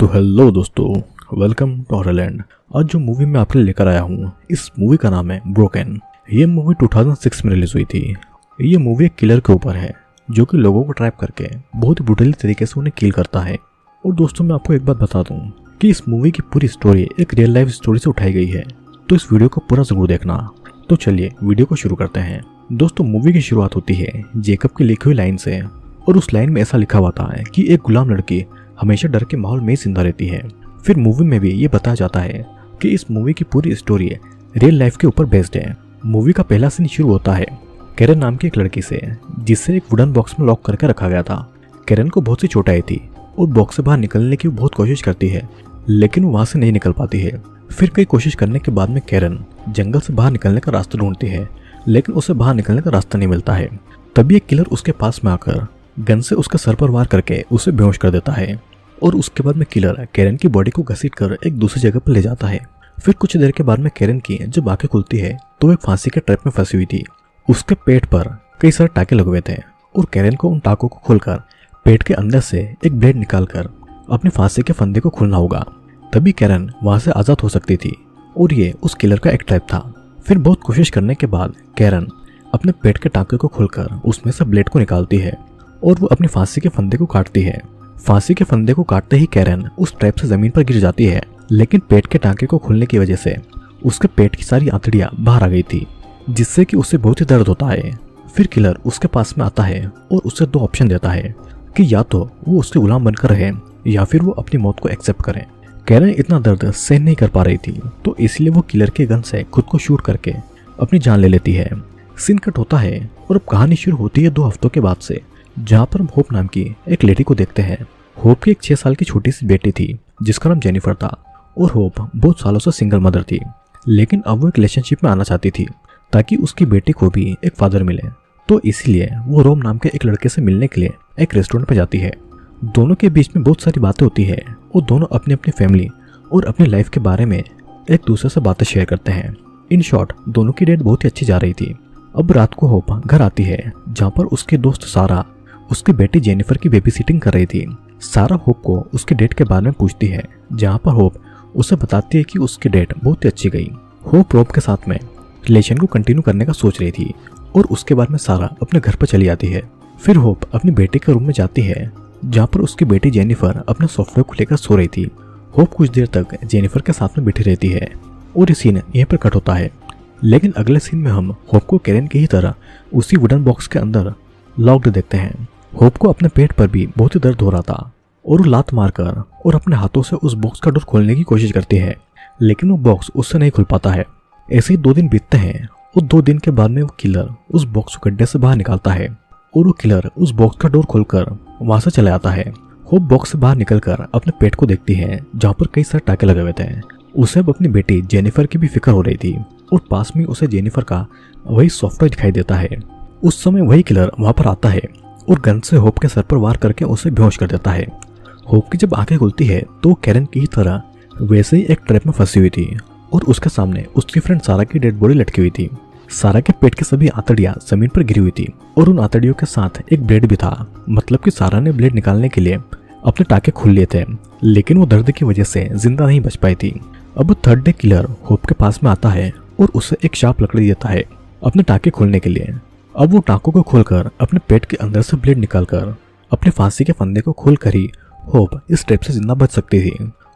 तो हेलो दोस्तों, welcome to हॉररलैंड। आज जो मूवी मैं आपके लिए लेकर आया हूँ, इस मूवी का नाम है ब्रोकन। ये मूवी 2006 में रिलीज हुई थी। ये मूवी एक किलर के ऊपर है जो कि लोगों को ट्रैप करके बहुत ही ब्रूटली तरीके से उन्हें किल करता है। और दोस्तों, मैं आपको एक बात बता दूं कि इस मूवी की पूरी स्टोरी एक रियल लाइफ स्टोरी से उठाई गई है, तो इस वीडियो को पूरा जरूर देखना। तो चलिए वीडियो को शुरू करते हैं। दोस्तों, मूवी की शुरुआत होती है जेकब की लिखी हुई लाइन से, और उस लाइन में ऐसा लिखा हुआ था कि एक गुलाम लड़की हमेशा डर के माहौल में जिंदा रहती है। फिर मूवी में भी ये बताया जाता है कि इस मूवी की पूरी स्टोरी रियल लाइफ के ऊपर बेस्ड है। मूवी का पहला सीन शुरू होता है कैरन नाम की एक लड़की से, जिसे एक वुडन बॉक्स में लॉक करके रखा गया था। कैरन को बहुत सी चोट आई थी और बॉक्स से बाहर निकलने की बहुत कोशिश करती है, लेकिन वो वहां से नहीं निकल पाती है। फिर कई कोशिश करने के बाद में कैरन जंगल से बाहर निकलने का रास्ता ढूंढती है, लेकिन उसे बाहर निकलने का रास्ता नहीं मिलता है। तभी एक किलर उसके पास में आकर गन से उसके सर पर वार करके उसे बेहोश कर देता है, और उसके बाद में किलर कैरन की बॉडी को घसीट कर एक दूसरी जगह पर ले जाता है। फिर कुछ देर के बाद में कैरन की जब आंखें खुलती है तो वो एक फांसी के ट्रैप में फंसी हुई थी। उसके पेट पर कई सारे टाके लगे हुए थे, और कैरन को उन टाकों को खोलकर पेट के अंदर से एक ब्लेड निकालकर अपनी फांसी के फंदे को खोलना होगा, तभी कैरन वहां से आजाद हो सकती थी। और ये उस किलर का एक ट्रैप था। फिर बहुत कोशिश करने के बाद कैरन अपने पेट के टाके को खोलकर उसमें से ब्लेड को निकालती है, और वो अपनी फांसी के फंदे को काटती है। फांसी के फंदे को काटते ही कैरन उस ट्रैप से जमीन पर गिर जाती है, लेकिन पेट के टांके को खोलने की वजह से उसके पेट की सारी आंतड़ियां बाहर आ गई थी, जिससे कि उसे बहुत ही दर्द होता है। फिर किलर उसके पास में आता है और उसे दो ऑप्शन देता है कि या तो वो उसके गुलाम बनकर रहे या फिर वो अपनी मौत को एक्सेप्ट करे। कैरन इतना दर्द सहन नहीं कर पा रही थी, तो इसलिए वो किलर के गन से खुद को शूट करके अपनी जान ले लेती है। सीन कट होता है और अब कहानी शुरू होती है 2 हफ्तों के बाद से, जहाँ पर हम होप नाम की एक लेडी को देखते हैं। होप की एक 6 साल की छोटी सी बेटी थी जिसका नाम जेनिफर था, और होप बहुत सालों से सिंगल मदर थी, लेकिन अब वो एक रिलेशनशिप में आना चाहती थी ताकि उसकी बेटी को भी एक फादर मिले। तो इसलिए वो रोम नाम के एक लड़के से मिलने के लिए एक रेस्टोरेंट पर जाती है। दोनों के बीच में बहुत सारी बातें होती है, और दोनों अपनी अपनी फैमिली और अपनी लाइफ के बारे में एक दूसरे से बातें शेयर करते हैं। इन शॉर्ट, दोनों की डेट बहुत ही अच्छी जा रही थी। अब रात को होप घर आती है, जहाँ पर उसकी दोस्त सारा उसकी बेटी जेनिफर की बेबी सिटिंग कर रही थी। सारा होप को उसके डेट के बारे में पूछती है, जहाँ पर होप उसे बताती है कि उसकी डेट बहुत ही अच्छी गई। होप रोब के साथ में रिलेशन को कंटिन्यू करने का सोच रही थी, और उसके बाद में सारा अपने घर पर चली जाती है। फिर होप अपनी बेटी के रूम में जाती है, जहाँ पर उसकी बेटी जेनिफर अपने सॉफ्टवेयर को लेकर सो रही थी। होप कुछ देर तक जेनिफर के साथ में बैठी रहती है, और ये सीन यहीं पर कट होता है। लेकिन अगले सीन में हम होप को कैरन की ही तरह उसी वुडन बॉक्स के अंदर लॉक्ड देखते हैं। होप को अपने पेट पर भी बहुत ही दर्द हो रहा था, और वो लात मारकर और अपने हाथों से उस बॉक्स का डोर खोलने की कोशिश करती है, लेकिन वो बॉक्स उससे नहीं खुल पाता है। ऐसे ही 2 दिन बीतते हैं, और 2 दिन के बाद में वो किलर उस बॉक्स को गड्ढे से बाहर निकालता है, और वो किलर उस बॉक्स का डोर खोलकर वहां से चला आता है। होप बॉक्स से बाहर निकलकर अपने पेट को देखती है, जहाँ पर कई सारे टाके लगे हुए थे। उसे अब अपनी बेटी जेनिफर की भी फिक्र हो रही थी, और पास में उसे जेनिफर का वही सॉफ्टवेयर दिखाई देता है। उस समय वही किलर वहां पर आता है और गन से होप के सर पर वार करके उसे बेहोश कर देता है। होप की जब आंखें खुलती है तो कैरन की तरह वैसे ही एक ट्रैप में फंसी हुई थी, और उसके सामने उसकी फ्रेंड सारा की डेड बॉडी लटकी हुई थी। सारा के पेट की सभी आंतड़ियां जमीन पर गिरी हुई थी, और उन आंतड़ियों के साथ एक ब्लेड भी था। मतलब कि सारा ने ब्लेड निकालने के लिए अपने टाके खोल लिए थे, लेकिन वो दर्द की वजह से जिंदा नहीं बच पाई थी। अब 3rd डे किलर होप के पास में आता है और उसे एक शार्प लकड़ी देता है अपने टाके खोलने के लिए। अब वो टाकों को खोलकर अपने पेट के अंदर से ब्लेड निकालकर अपने फांसी के फंदे को खोलकर ही होप इस ट्रैप से जिंदा बच सकती थी।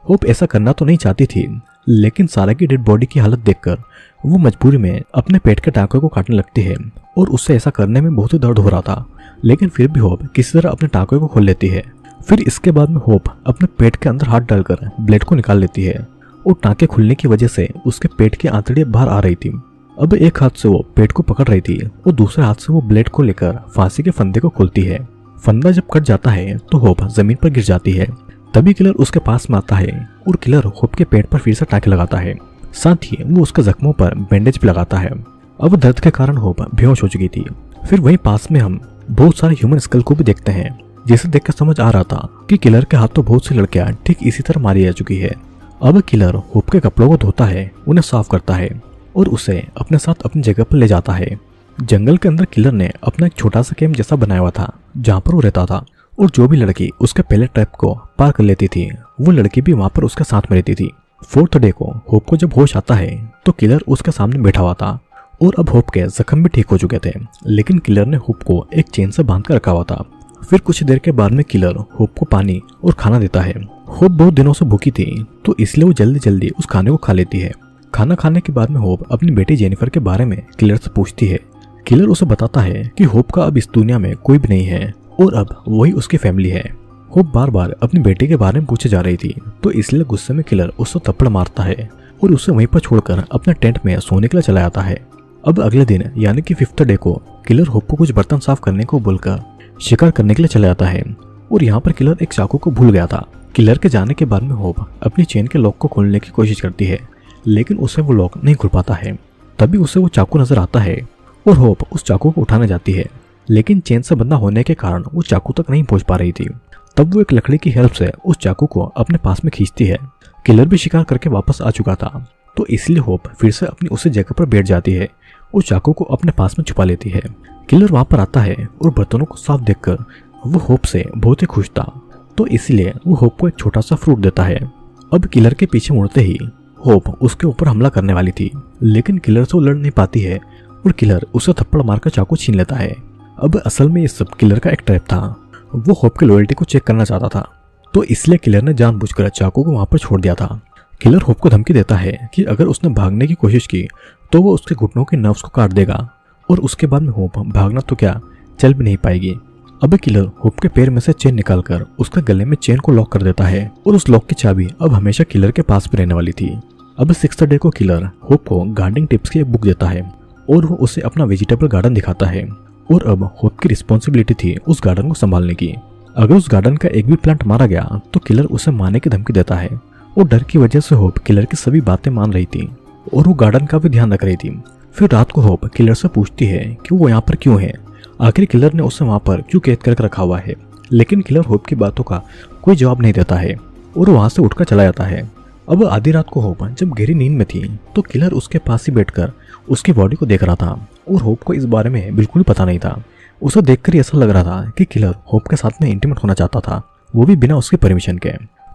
होप ऐसा करना तो नहीं चाहती थी, लेकिन सारा की डेड बॉडी की हालत देखकर वो मजबूरी में अपने पेट के टाकों को काटने लगती है, और उससे ऐसा करने में बहुत ही दर्द हो रहा था, लेकिन फिर भी होप किसी तरह अपने टाकों को खोल लेती है। फिर इसके बाद में होप अपने पेट के अंदर हाथ डालकर ब्लेड को निकाल लेती है, और टाके खुलने की वजह से उसके पेट की आंतड़ियां बाहर आ रही थी। अब एक हाथ से वो पेट को पकड़ रही थी, और दूसरे हाथ से वो ब्लेड को लेकर फांसी के फंदे को खोलती है। फंदा जब कट जाता है तो होप जमीन पर गिर जाती है। तभी किलर उसके पास में आता है, और किलर होप के पेट पर फिर से टाके लगाता है। साथ ही वो उसके जख्मों पर बैंडेज भी लगाता है। अब दर्द के कारण होप बेहोश हो चुकी थी। फिर वहीं पास में हम बहुत सारे ह्यूमन स्कल को भी देखते हैं, जिसे देखकर समझ आ रहा था कि किलर के हाथों बहुत सी लड़कियां ठीक इसी तरह मारी जा चुकी है। अब किलर होप के कपड़ों को धोता है, उन्हें साफ करता है, और उसे अपने साथ अपनी जगह पर ले जाता है। जंगल के अंदर किलर ने अपना एक छोटा सा कैंप जैसा बनाया हुआ था, जहाँ पर वो रहता था। और जो भी लड़की उसके पहले ट्रैप को पार कर लेती थी वो लड़की भी वहां पर उसके साथ में रहती थी। फोर्थ डे को होप को जब होश आता है तो किलर उसके सामने बैठा हुआ था और अब होप के जख्म भी ठीक हो चुके थे, लेकिन किलर ने होप को एक चेन से बांध कर रखा हुआ था। फिर कुछ देर के बाद में किलर होप को पानी और खाना देता है। होप बहुत दिनों से भूखी थी तो इसलिए वो जल्दी जल्दी उस खाने को खा लेती है। खाना खाने के बाद में होप अपनी बेटी जेनिफर के बारे में किलर से पूछती है। किलर उसे बताता है कि होप का अब इस दुनिया में कोई भी नहीं है और अब वही उसकी फैमिली है। होप बार बार अपनी बेटी के बारे में पूछे जा रही थी तो इसलिए गुस्से में किलर उसको थप्पड़ मारता है और उसे वहीं पर छोड़कर अपने टेंट में सोने के लिए चला जाता है। अब अगले दिन यानी कि 5th डे को किलर होप को कुछ बर्तन साफ करने को बोलकर शिकार करने के लिए चला जाता है और यहाँ पर किलर एक चाकू को भूल गया था। किलर के जाने के बाद में होप अपनी चेन के लॉक को खोलने की कोशिश करती है, लेकिन उसे वो लॉक नहीं खुल पाता है। तभी उसे वो चाकू नजर आता है और होप उस चाकू को उठाने जाती है, लेकिन चेन से बंधा होने के कारण वो चाकू तक नहीं पहुंच पा रही थी। तब वो एक लकड़ी की हेल्प से उस चाकू को अपने पास में खींचती है। किलर भी शिकार करके वापस आ चुका था तो इसलिए होप फिर से अपनी उसी जगह पर बैठ जाती है और चाकू को अपने पास में छुपा लेती है। किलर वहां पर आता है और बर्तनों को साफ देखकर वो होप से बहुत ही खुश था तो इसलिए वो होप को एक छोटा सा फ्रूट देता है। अब किलर के पीछे मुड़ते ही होप उसके ऊपर हमला करने वाली थी, लेकिन किलर से वो लड़ नहीं पाती है और किलर उसे थप्पड़ मारकर चाकू छीन लेता है। अब असल में ये सब किलर का एक ट्रैप था। वो होप की लॉयल्टी को चेक करना चाहता था तो इसलिए किलर ने जानबूझकर चाकू को वहां पर छोड़ दिया था। किलर होप को धमकी देता है कि अगर उसने भागने की कोशिश की तो वो उसके घुटनों के नर्व्स को काट देगा और उसके बाद में होप भागना तो क्या चल भी नहीं पाएगी। अब किलर होप के पैर में से चेन निकालकर उसके गले में चेन को लॉक कर देता है और उस लॉक की चाबी अब हमेशा किलर के पास भी रहने वाली थी। अब 6th डे को किलर होप को गार्डनिंग टिप्स की एक बुक देता है और वो उसे अपना वेजिटेबल गार्डन दिखाता है और अब होप की रिस्पॉन्सिबिलिटी थी उस गार्डन को संभालने की। अगर उस गार्डन का एक भी प्लांट मारा गया तो किलर उसे मारने की धमकी देता है और डर की वजह से होप किलर की सभी बातें मान रही थी और वो गार्डन का भी ध्यान रख रही थी। फिर रात को होप किलर से पूछती है कि वो यहाँ पर क्यों है, आखिर किलर ने उसे वहां पर क्यों कैद करके रखा हुआ है, लेकिन किलर होप की बातों का कोई जवाब नहीं देता है और वहां से उठकर चला जाता है। अब आधी रात को होप जब गहरी नींद में थी तो किलर उसके पास ही बैठकर उसकी बॉडी को देख रहा था और होप को इस बारे में बिल्कुल पता नहीं था। उसे देखकर ऐसा लग रहा था कि किलर होप के साथ में इंटीमेट होना चाहता था, वो भी बिना उसकी परमिशन के।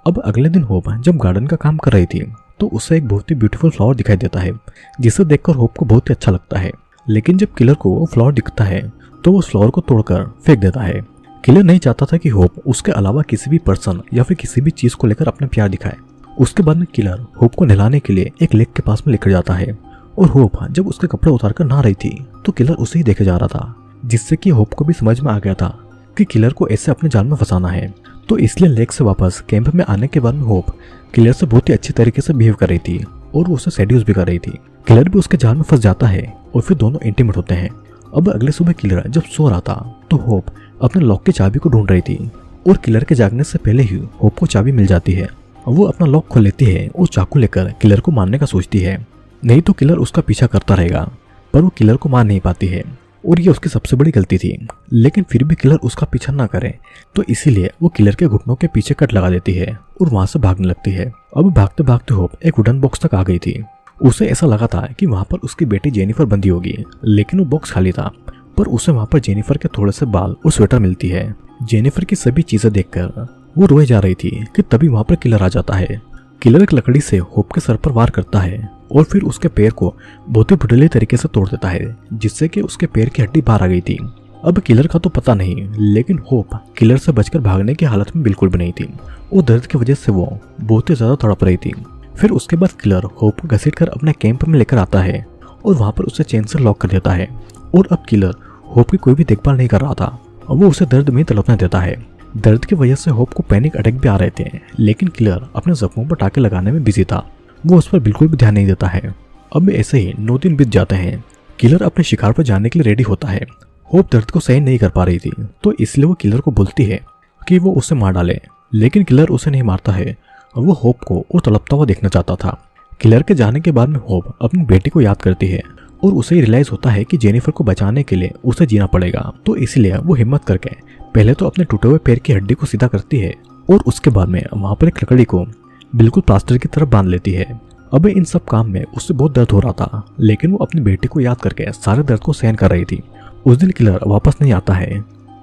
अब अगले दिन होप जब गार्डन का काम कर रही थी तो उसे एक बहुत ही ब्यूटीफुल फ्लावर दिखाई देता है जिसे देखकर होप को बहुत ही अच्छा लगता है, लेकिन जब किलर को वो फ्लावर दिखता है तो वो उस फ्लावर को तोड़कर फेंक देता है। किलर नहीं चाहता था कि होप उसके अलावा किसी भी पर्सन या फिर किसी भी चीज को लेकर अपना प्यार दिखाए। उसके बाद में किलर होप को नहलाने के लिए एक लेक के पास में लेकर जाता है और होप जब उसके कपड़े उतार कर नहा रही थी तो किलर उसे ही देखे जा रहा था, जिससे कि होप को भी समझ में आ गया था कि किलर को ऐसे अपने जाल में फंसाना है। तो इसलिए लेक से वापस कैंप में आने के बाद में होप किलर से बहुत ही अच्छी तरीके से बिहेव कर रही थी और वो उसे सेड्यूस भी कर रही थी। किलर भी उसके जाल में फंस जाता है और फिर दोनों इंटीमेट होते हैं। अब अगले सुबह किलर जब सो रहा था तो होप अपने लॉक की चाबी को ढूंढ रही थी और किलर के जागने से पहले ही होप को चाबी मिल जाती है। वो अपना लॉक खोल लेती है और चाकू लेकर किलर को मारने का सोचती है, नहीं तो किलर उसका पीछा करता रहेगा, पर वो किलर को मार नहीं पाती है और ये उसकी सबसे बड़ी गलती थी। लेकिन फिर भी किलर उसका पीछा ना करे तो इसीलिए वो किलर के घुटनों के पीछे कट लगा देती है और वहां से भागने लगती है। अब भागते भागते होप एक वुडन बॉक्स तक आ गई थी। उसे ऐसा लगा था कि वहां पर उसकी बेटी जेनिफर बंदी होगी, लेकिन वो बॉक्स खाली था, पर उसे वहां पर जेनिफर के थोड़े से बाल और स्वेटर मिलती है। जेनिफर की सभी चीजें देखकर वो रोए जा रही थी कि तभी वहां पर किलर आ जाता है। किलर एक लकड़ी से होप के सर पर वार करता है और फिर उसके पैर को बहुत ही ब्रूटली तरीके से तोड़ देता है, जिससे कि उसके पैर की हड्डी बाहर आ गई थी। अब किलर का तो पता नहीं, लेकिन होप किलर से बचकर भागने की हालत में बिल्कुल भी नहीं थी और दर्द की वजह से वो बहुत ही ज्यादा तड़प रही थी। फिर उसके बाद किलर होप को घसीटकर अपने कैंप में लेकर आता है और वहां पर उसे चेन से लॉक कर देता है और अब किलर होप की कोई भी देखभाल नहीं कर रहा था और वो उसे दर्द में तड़पने देता है। दर्द की वजह से होप को पैनिक अटैक भी आ रहे थे, लेकिन किलर अपने जख्मों पर टाके लगाने में बिजी था, वो उस पर बिल्कुल भी ध्यान नहीं देता है। अब ऐसे ही 9 दिन बीत जाते हैं। किलर अपने शिकार पर जाने के लिए रेडी होता है। होप दर्द को सहन नहीं कर पा रही थी तो इसलिए वो किलर को बोलती है कि वो उसे मार डाले, लेकिन किलर उसे नहीं मारता है और वो होप को और तड़पता हुआ देखना चाहता था। किलर के जाने के बाद में होप अपनी बेटी को याद करती है और उसे रियलाइज होता है कि जेनिफर को बचाने के लिए उसे जीना पड़ेगा, तो इसलिए वो हिम्मत करके पहले तो अपने टूटे हुए पैर की हड्डी को सीधा करती है और उसके बाद में वहां पर एक लकड़ी को बिल्कुल प्लास्टर की तरफ बांध लेती है। अब इन सब काम में उससे बहुत दर्द हो रहा था, लेकिन वो अपनी बेटी को याद करके सारे दर्द को सहन कर रही थी। उस दिन किलर वापस नहीं आता है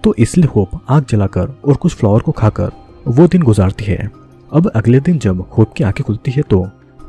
तो इसलिए होप आग जलाकर और कुछ फ्लावर को खाकर वो दिन गुजारती है। अब अगले दिन जब होप की आंखें खुलती है तो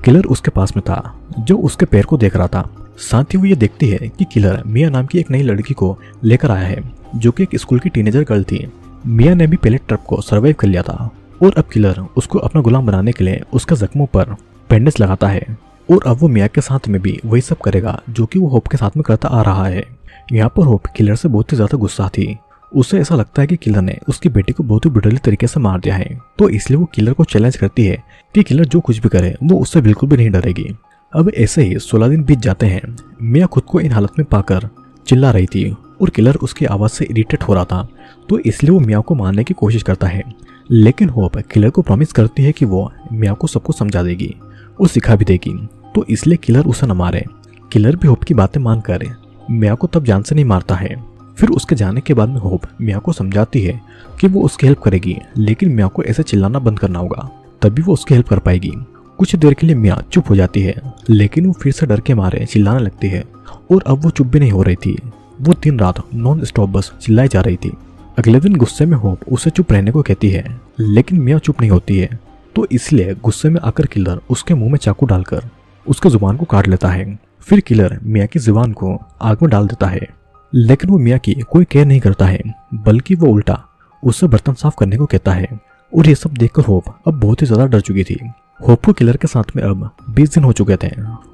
किलर उसके पास में था जो उसके पैर को देख रहा था। साथ ही वो ये देखती है कि किलर मिया नाम की एक नई लड़की को लेकर आया है जो कि एक स्कूल की टीनेजर गर्ल थी। मिया ने भी पहले ट्रिप को सर्वाइव कर लिया था और अब किलर उसको अपना गुलाम बनाने के लिए उसके जख्मों पर बैंडेज लगाता है और अब वो मिया के साथ में भी वही सब करेगा जो कि वो होप के साथ में करता आ रहा है। यहाँ पर होप किलर से बहुत ही ज्यादा गुस्सा थी। उसे ऐसा लगता है कि किलर ने उसकी बेटी को बहुत ही ब्रूटली तरीके से मार दिया है, तो इसलिए वो किलर को चैलेंज करती है कि किलर जो कुछ भी करे वो उससे बिल्कुल भी नहीं डरेगी। अब ऐसे ही 16 दिन बीत जाते हैं। मिया खुद को इन हालत में पाकर चिल्ला रही थी और किलर उसकी आवाज से इरिटेट हो रहा था, तो इसलिए वो मिया को मारने की कोशिश करता है। लेकिन होप किलर को प्रॉमिस करती है कि वो मिया को सब कुछ समझा देगी और सिखा भी देगी, तो इसलिए किलर उसे न मारे। किलर भी होप की बातें मानकर मिया को तब जान से नहीं मारता है। फिर उसके जाने के बाद में होप मिया को समझाती है कि वो उसकी हेल्प करेगी, लेकिन मिया को ऐसे चिल्लाना बंद करना होगा, तभी वो उसकी हेल्प कर पाएगी। कुछ देर के लिए मिया चुप हो जाती है, लेकिन वो फिर से डर के मारे चिल्लाने लगती है और अब वो चुप भी नहीं हो रही थी। वो दिन रात नॉन स्टॉप बस चिल्लाई जा रही थी। अगले दिन गुस्से में होप उसे चुप रहने को कहती है, लेकिन मिया चुप नहीं होती है, तो इसलिए गुस्से में आकर किलर उसके मुंह में चाकू डालकर उसके जुबान को काट लेता है। फिर किलर मिया की जुबान को आग में डाल देता है, लेकिन वो मिया की कोई केयर नहीं करता है, बल्कि वो उल्टा उससे बर्तन साफ करने को कहता है। और ये सब देखकर होप अब बहुत ही ज्यादा डर चुकी थी। होप को किलर के साथ में अब 20 दिन हो चुके थे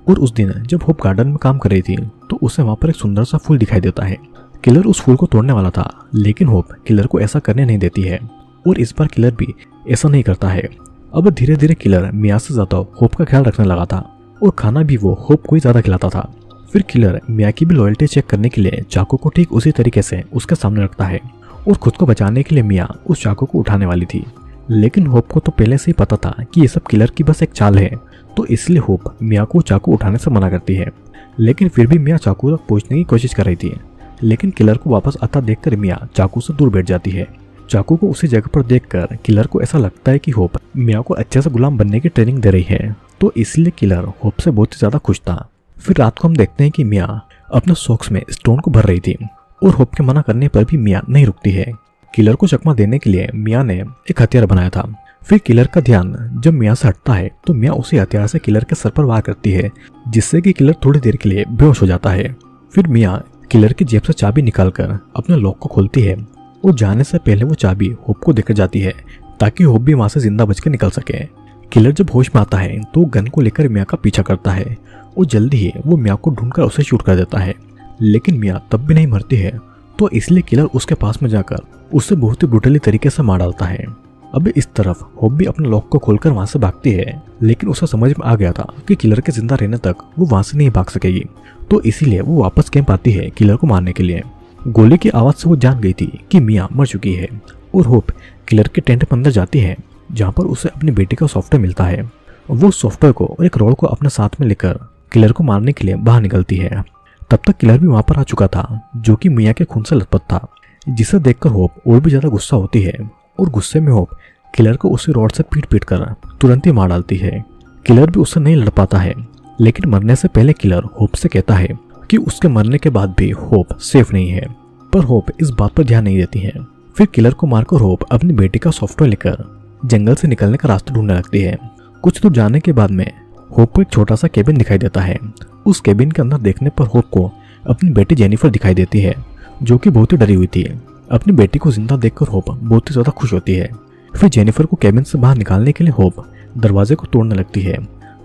और उस दिन जब होप गार्डन में काम कर रही थी तो उसे वहां पर एक सुंदर सा फूल दिखाई देता है। किलर उस फूल को तोड़ने वाला था, लेकिन होप किलर को ऐसा करने नहीं देती है और इस बार किलर भी ऐसा नहीं करता है। अब धीरे धीरे किलर मिया से ज्यादा होप का ख्याल रखने लगा था और खाना भी वो होप को ही ज्यादा खिलाता था। फिर किलर मिया की भी लॉयल्टी चेक करने के लिए चाकू को ठीक उसी तरीके से उसके सामने रखता है और खुद को बचाने के लिए मिया उस चाकू को उठाने वाली थी, लेकिन होप को तो पहले से ही पता था कि ये सब किलर की बस एक चाल है, तो इसलिए होप मिया को चाकू उठाने से मना करती है। लेकिन फिर भी मिया चाकू तक पहुंचने की कोशिश कर रही थी, लेकिन किलर को वापस आता देखकर मिया चाकू से दूर बैठ जाती है। चाकू को उसी जगह पर देखकर किलर को ऐसा लगता है कि होप मिया को अच्छे से गुलाम बनने की ट्रेनिंग दे रही है, तो इसलिए किलर होप से बहुत ही ज्यादा खुश था। फिर रात को हम देखते हैं कि मिया अपने सॉक्स में स्टोन को भर रही थी और होप के मना करने पर भी मिया नहीं रुकती है। किलर को चकमा देने के लिए मिया ने एक हथियार बनाया था। फिर किलर का ध्यान जब मिया से हटता है तो मिया उसी हथियार से किलर के सर पर वार करती है, जिससे कि किलर थोड़ी देर के लिए बेहोश हो जाता है। फिर मिया किलर की जेब से चाबी निकालकर अपने लॉक को खोलती है और जाने से पहले वो चाबी होप को देकर जाती है ताकि होप भी वहां से जिंदा बचकर निकल सके। किलर जब होश में आता है तो गन को लेकर मिया का पीछा करता है और जल्दी ही वो मिया को ढूंढकर उसे शूट कर देता है, लेकिन मिया तब भी नहीं मरती है, तो इसलिए किलर उसके पास में जाकर उसे बहुत ही ब्रूटली तरीके से मार डालता है। अब इस तरफ होप भी अपने लॉक को खोलकर वहां से भागती है, लेकिन उसे समझ में आ गया था कि किलर के जिंदा रहने तक वो वहां से नहीं भाग सकेगी, तो इसीलिए वो वापस कैंप आती है किलर को मारने के लिए। गोली की आवाज से वो जान गई थी कि मिया मर चुकी है और होप किलर के टेंट में अंदर जाती है, जहाँ पर उसे अपनी बेटी का सॉफ्टवेयर मिलता है। वो सॉफ्टवेयर को और एक रोड को अपने साथ में लेकर किलर को मारने के लिए बाहर निकलती है। तब तक किलर भी वहां पर आ चुका था, जो कि मिया के खून से लथपथ था, जिसे देखकर होप और भी ज्यादा गुस्सा होती है और गुस्से में होप किलर को उसी रॉड से पीट पीट कर तुरंत ही मार डालती है। किलर भी उससे नहीं लड़ पाता है, लेकिन मरने से पहले किलर होप से कहता है कि उसके मरने के बाद भी होप सेफ नहीं है, पर होप इस बात पर ध्यान नहीं देती है। फिर किलर को मारकर होप अपनी बेटी का सॉफ्टवेयर लेकर जंगल से निकलने का रास्ता ढूंढने लगती है। कुछ दूर जाने के बाद में होप को एक छोटा सा केबिन दिखाई देता है। उस केबिन के अंदर देखने पर होप को अपनी बेटी जेनिफर दिखाई देती है, जो कि बहुत ही डरी हुई थी। अपनी बेटी को जिंदा देखकर होप बहुत ही ज्यादा खुश होती है। फिर जेनिफर को केबिन से बाहर निकालने के लिए होप दरवाजे को तोड़ने लगती है,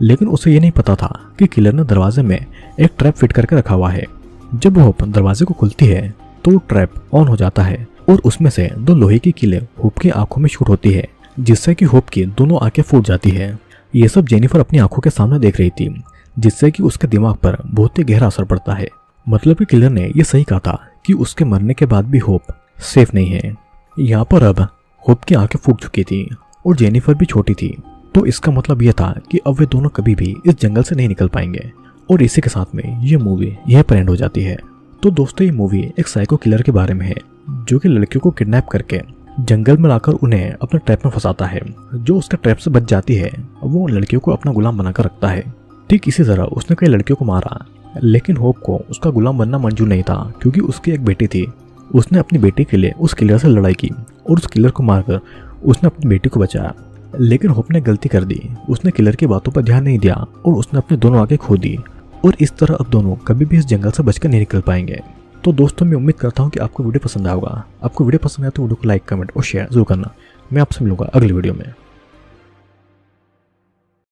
लेकिन उसे ये नहीं पता था कि किलर ने दरवाजे में एक ट्रैप फिट करके रखा हुआ है। जब होप दरवाजे को खुलती है तो ट्रैप ऑन हो जाता है और उसमें से 2 लोहे की कीलें होप की आंखों में शूट होती है, जिससे कि होप की दोनों आंखें फूट जाती है। ये सब जेनिफर अपनी आंखों के सामने देख रही थी, जिससे कि उसके दिमाग पर बहुत ही गहरा असर पड़ता है। मतलब कि किलर ने ये सही कहा था कि उसके मरने के बाद भी होप सेफ नहीं है। यहाँ पर अब होप की आंखें फूट चुकी थी और जेनिफर भी छोटी थी, तो इसका मतलब यह था कि अब वे दोनों कभी भी इस जंगल से नहीं निकल पाएंगे। और इसी के साथ में ये मूवी यह पर एंड हो जाती है। तो दोस्तों, ये मूवी एक साइको किलर के बारे में है, जो कि लड़कियों को किडनैप करके जंगल में लाकर उन्हें अपने ट्रैप में फंसाता है। जो उसके ट्रैप से बच जाती है वो उन लड़कियों को अपना गुलाम बनाकर रखता है। ठीक इसी तरह उसने कई लड़कियों को मारा, लेकिन होप को उसका गुलाम बनना मंजूर नहीं था, क्योंकि उसकी एक बेटी थी उसने अपनी बेटी के लिए उस किलर से लड़ाई की और उस किलर को मारकर उसने अपनी बेटी को बचाया। लेकिन होप ने गलती कर दी, उसने किलर की बातों पर ध्यान नहीं दिया और उसने अपने दोनों आंखें खो दी और इस तरह अब दोनों कभी भी इस जंगल से बचकर नहीं निकल पाएंगे। तो दोस्तों मैं उम्मीद करता हूँ कि आपको वीडियो पसंद आएगा। आपको वीडियो पसंद आया तो वीडियो को लाइक, कमेंट और शेयर जरूर करना। मैं आपसे मिलूंगा अगली वीडियो में।